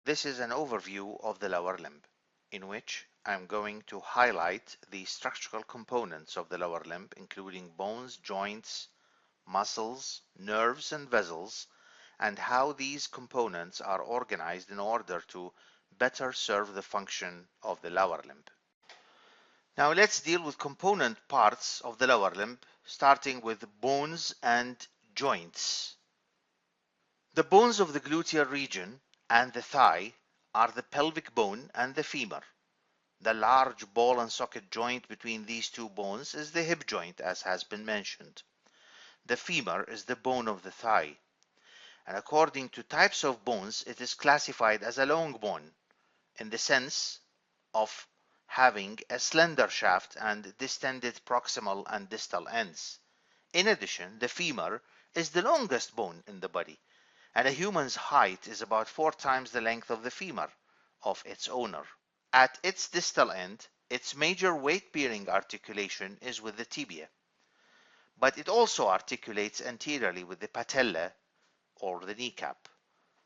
This is an overview of the lower limb, in which I'm going to highlight the structural components of the lower limb, including bones, joints, muscles, nerves, and vessels, and how these components are organized in order to better serve the function of the lower limb. Now let's deal with component parts of the lower limb, starting with bones and joints. The bones of the gluteal region and the thigh are the pelvic bone and the femur. The large ball and socket joint between these two bones is the hip joint, as has been mentioned. The femur is the bone of the thigh, and according to types of bones, it is classified as a long bone in the sense of having a slender shaft and distended proximal and distal ends. In addition, the femur is the longest bone in the body, and a human's height is about 4 times the length of the femur of its owner. At its distal end, its major weight-bearing articulation is with the tibia, but it also articulates anteriorly with the patella or the kneecap.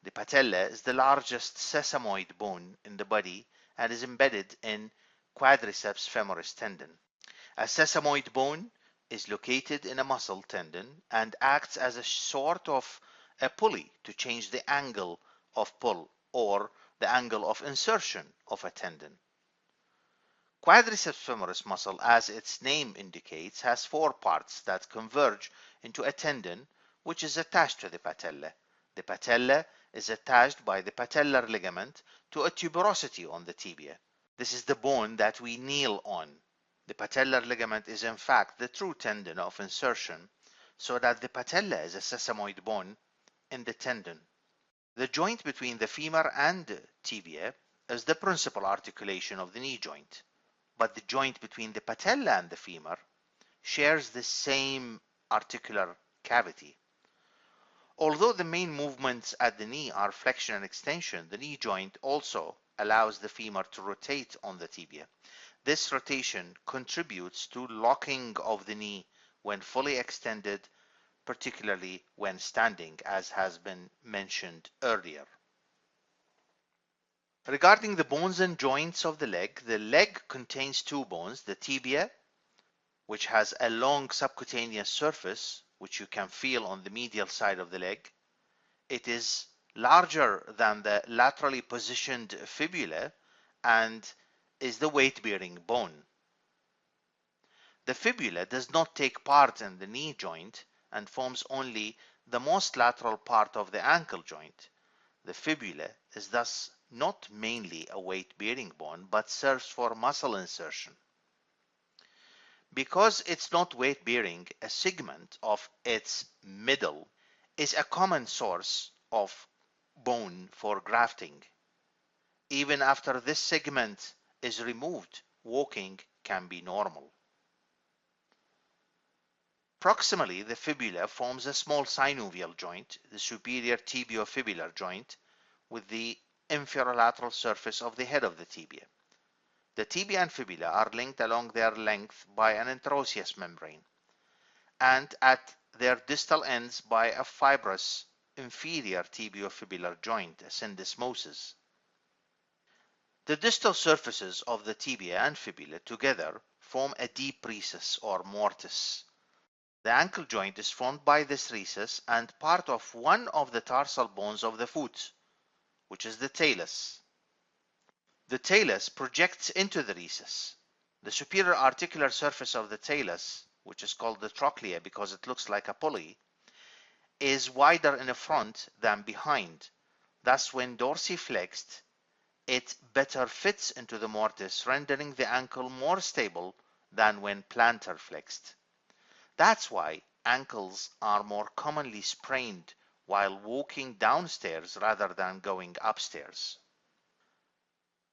The patella is the largest sesamoid bone in the body and is embedded in quadriceps femoris tendon. A sesamoid bone is located in a muscle tendon and acts as a sort of a pulley to change the angle of pull or the angle of insertion of a tendon. Quadriceps femoris muscle, as its name indicates, has 4 parts that converge into a tendon which is attached to the patella. The patella is attached by the patellar ligament to a tuberosity on the tibia. This is the bone that we kneel on. The patellar ligament is in fact the true tendon of insertion, so that the patella is a sesamoid bone in the tendon. The joint between the femur and tibia is the principal articulation of the knee joint, but the joint between the patella and the femur shares the same articular cavity. Although the main movements at the knee are flexion and extension, the knee joint also allows the femur to rotate on the tibia. This rotation contributes to locking of the knee when fully extended, particularly when standing, as has been mentioned earlier. Regarding the bones and joints of the leg contains 2 bones, the tibia, which has a long subcutaneous surface, which you can feel on the medial side of the leg. It is larger than the laterally positioned fibula and is the weight-bearing bone. The fibula does not take part in the knee joint and forms only the most lateral part of the ankle joint. The fibula is thus not mainly a weight-bearing bone, but serves for muscle insertion. Because it's not weight-bearing, a segment of its middle is a common source of bone for grafting. Even after this segment is removed, walking can be normal. Proximally, the fibula forms a small synovial joint, the superior tibiofibular joint, with the inferolateral surface of the head of the tibia. The tibia and fibula are linked along their length by an interosseous membrane, and at their distal ends by a fibrous inferior tibiofibular joint, a syndesmosis. The distal surfaces of the tibia and fibula together form a deep recess or mortise. The ankle joint is formed by this recess and part of one of the tarsal bones of the foot, which is the talus. The talus projects into the recess. The superior articular surface of the talus, which is called the trochlea because it looks like a pulley, is wider in the front than behind. Thus, when dorsiflexed, it better fits into the mortise, rendering the ankle more stable than when plantar flexed. That's why ankles are more commonly sprained while walking downstairs rather than going upstairs.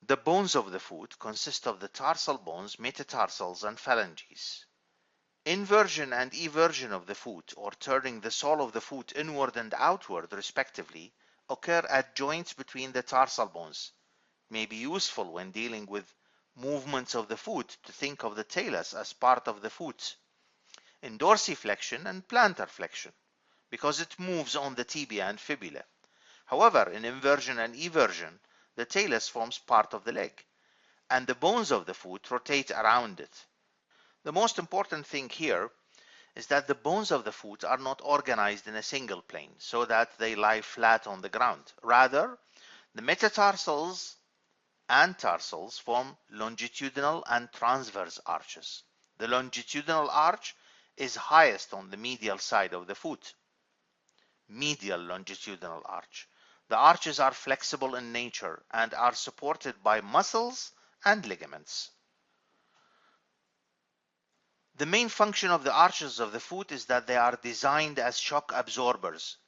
The bones of the foot consist of the tarsal bones, metatarsals, and phalanges. Inversion and eversion of the foot, or turning the sole of the foot inward and outward respectively, occur at joints between the tarsal bones. It may be useful when dealing with movements of the foot to think of the talus as part of the foot in dorsiflexion and plantar flexion, because it moves on the tibia and fibula. However, in inversion and eversion, the talus forms part of the leg, and the bones of the foot rotate around it. The most important thing here is that the bones of the foot are not organized in a single plane so that they lie flat on the ground. Rather, the metatarsals and tarsals form longitudinal and transverse arches. The longitudinal arch is highest on the medial side of the foot. Medial longitudinal arch. The arches are flexible in nature and are supported by muscles and ligaments. The main function of the arches of the foot is that they are designed as shock absorbers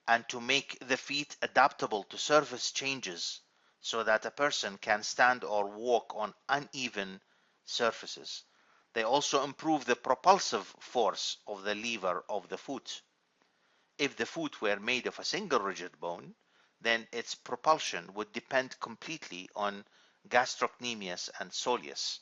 and to make the feet adaptable to surface changes so that a person can stand or walk on uneven surfaces. They also improve the propulsive force of the lever of the foot. If the foot were made of a single rigid bone, then its propulsion would depend completely on gastrocnemius and soleus.